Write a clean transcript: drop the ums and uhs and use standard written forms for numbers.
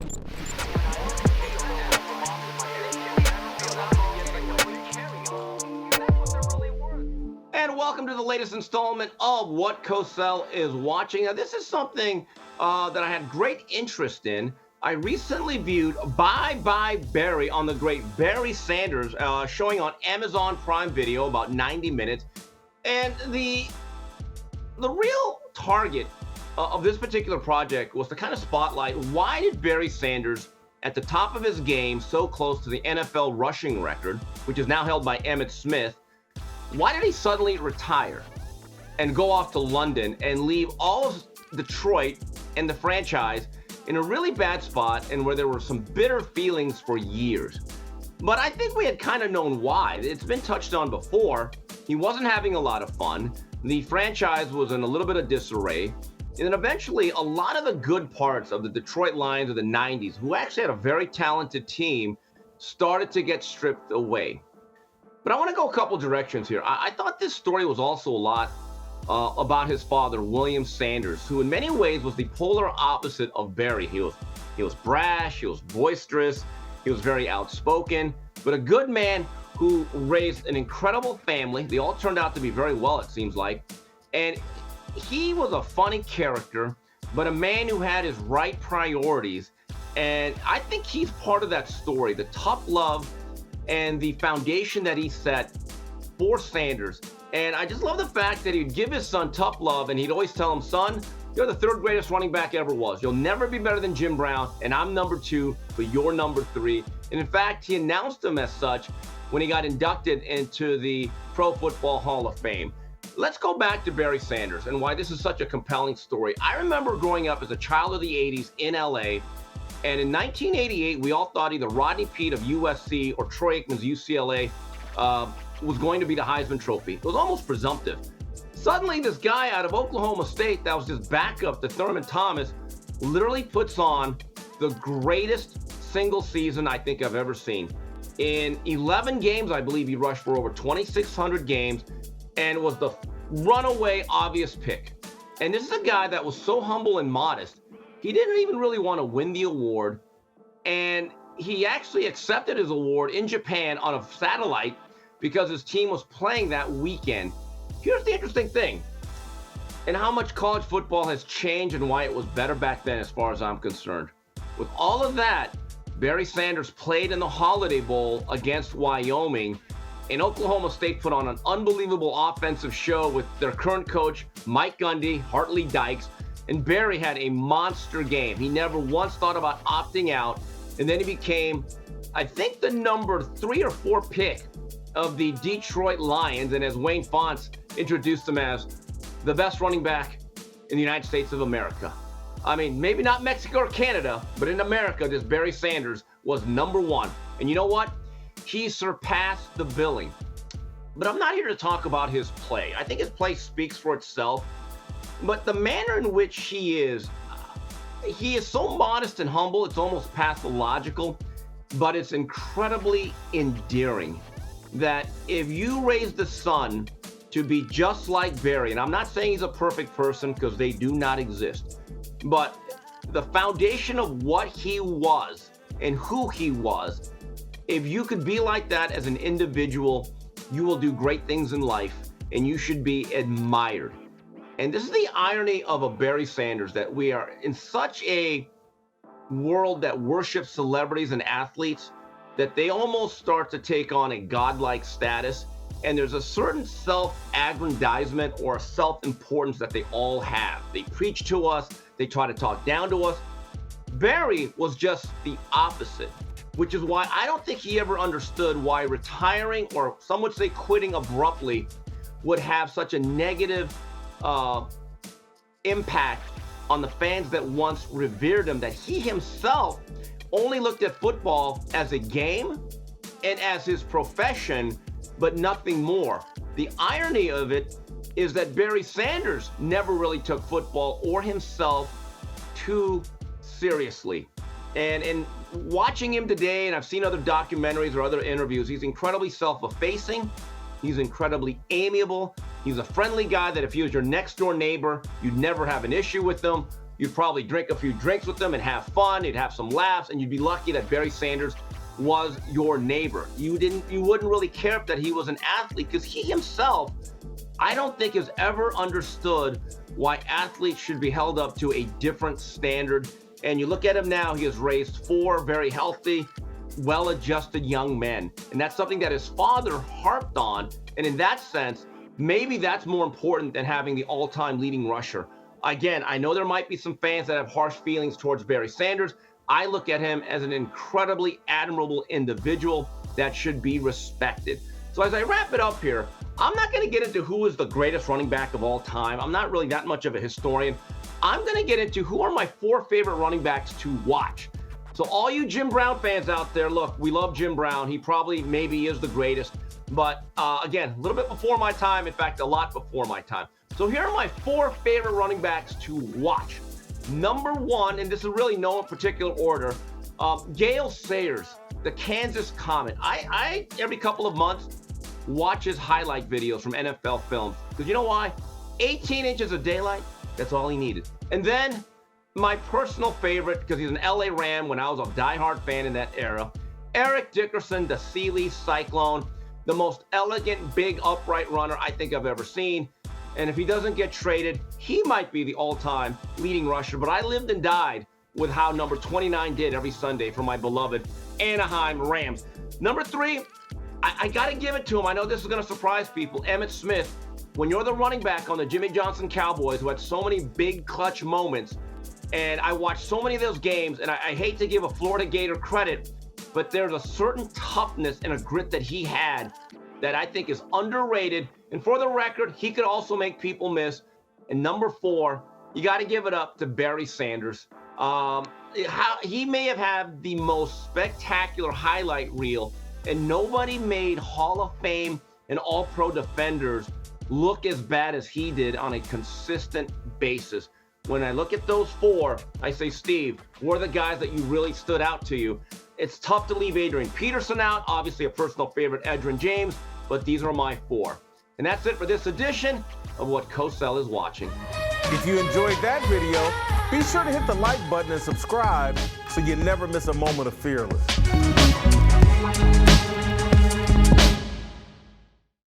And welcome to the latest installment of What Cosell is Watching. Now, this is something that I had great interest in. I recently viewed Bye Bye Barry on the great Barry Sanders, showing on Amazon Prime Video, about 90 minutes. And the real target of this particular project was to kind of spotlight why did Barry Sanders, at the top of his game, so close to the NFL rushing record, which is now held by Emmitt Smith, why did he suddenly retire and go off to London and leave all of Detroit and the franchise in a really bad spot and where there were some bitter feelings for years? But I think we had kind of known why. It's been touched on before. He wasn't having a lot of fun. The franchise was in a little bit of disarray. And then eventually, a lot of the good parts of the Detroit Lions of the 90s, who actually had a very talented team, started to get stripped away. But I want to go a couple directions here. I thought this story was also a lot about his father, William Sanders, who in many ways was the polar opposite of Barry. He was brash, he was boisterous, he was very outspoken, but a good man who raised an incredible family. They all turned out to be very well, it seems like. And he was a funny character, but a man who had his right priorities. And I think he's part of that story, the tough love and the foundation that he set for Sanders. And I just love the fact that he'd give his son tough love, and he'd always tell him, son, you're the third greatest running back ever was. You'll never be better than Jim Brown, and I'm number 2, but you're number 3. And in fact, he announced him as such when he got inducted into the Pro Football Hall of Fame. Let's go back to Barry Sanders and why this is such a compelling story. I remember growing up as a child of the 80s in LA, and in 1988, we all thought either Rodney Peete of USC or Troy Aikman's UCLA was going to be the Heisman Trophy. It was almost presumptive. Suddenly, this guy out of Oklahoma State that was just backup to Thurman Thomas literally puts on the greatest single season I think I've ever seen. In 11 games, I believe he rushed for over 2,600 games and was the runaway obvious pick. And this is a guy that was so humble and modest. He didn't even really want to win the award, and he actually accepted his award in Japan on a satellite because his team was playing that weekend. Here's the interesting thing, and how much college football has changed and why it was better back then as far as I'm concerned. With all of that, Barry Sanders played in the Holiday Bowl against Wyoming, and Oklahoma State put on an unbelievable offensive show with their current coach, Mike Gundy, Hartley Dykes, and Barry had a monster game. He never once thought about opting out, and then he became, I think, the number 3 or 4 pick of the Detroit Lions, and as Wayne Fonts introduced him as the best running back in the United States of America. I mean, maybe not Mexico or Canada, but in America, this Barry Sanders was number 1. And you know what? He surpassed the billing. But I'm not here to talk about his play. I think his play speaks for itself. But the manner in which he is so modest and humble, it's almost pathological, but it's incredibly endearing. That if you raise the son to be just like Barry, and I'm not saying he's a perfect person because they do not exist, but the foundation of what he was and who he was, if you could be like that as an individual, you will do great things in life and you should be admired. And this is the irony of a Barry Sanders, that we are in such a world that worships celebrities and athletes that they almost start to take on a godlike status. And there's a certain self-aggrandizement or self-importance that they all have. They preach to us. They try to talk down to us. Barry was just the opposite, which is why I don't think he ever understood why retiring, or some would say quitting abruptly, would have such a negative impact on the fans that once revered him, that he himself only looked at football as a game and as his profession, but nothing more. The irony of it is that Barry Sanders never really took football or himself too seriously. And in watching him today, and I've seen other documentaries or other interviews, he's incredibly self-effacing. He's incredibly amiable. He's a friendly guy that if he was your next door neighbor, you'd never have an issue with him. You'd probably drink a few drinks with him and have fun. You'd have some laughs, and you'd be lucky that Barry Sanders was your neighbor. You wouldn't really care that he was an athlete, because he himself, I don't think, has ever understood why athletes should be held up to a different standard. And you look at him now, he has raised 4 very healthy, well-adjusted young men. And that's something that his father harped on. And in that sense, maybe that's more important than having the all-time leading rusher. Again, I know there might be some fans that have harsh feelings towards Barry Sanders. I look at him as an incredibly admirable individual that should be respected. So as I wrap it up here, I'm not going to get into who is the greatest running back of all time. I'm not really that much of a historian. I'm going to get into who are my 4 favorite running backs to watch. So all you Jim Brown fans out there, look, we love Jim Brown. He probably maybe is the greatest. But again, a little bit before my time. In fact, a lot before my time. So here are my 4 favorite running backs to watch. Number 1, and this is really no particular order, Gale Sayers, the Kansas Comet. I every couple of months watch his highlight videos from NFL Films. Because you know why? 18 inches of daylight, that's all he needed. And then my personal favorite, because he's an LA Ram when I was a diehard fan in that era, Eric Dickerson, the Sealy Cyclone, the most elegant, big, upright runner I think I've ever seen. And if he doesn't get traded, he might be the all-time leading rusher. But I lived and died with how number 29 did every Sunday for my beloved Anaheim Rams. Number 3, I got to give it to him. I know this is going to surprise people. Emmitt Smith. When you're the running back on the Jimmy Johnson Cowboys, who had so many big clutch moments, and I watched so many of those games, and I hate to give a Florida Gator credit, but there's a certain toughness and a grit that he had that I think is underrated. And for the record, he could also make people miss. And number 4, you got to give it up to Barry Sanders. He may have had the most spectacular highlight reel, and nobody made Hall of Fame and All-Pro defenders look as bad as he did on a consistent basis. When I look at those 4, I say, Steve, who are the guys that you really stood out to you? It's tough to leave Adrian Peterson out, obviously a personal favorite, Edgerrin James, but these are my 4. And that's it for this edition of What Cosell is Watching. If you enjoyed that video, be sure to hit the like button and subscribe so you never miss a moment of Fearless.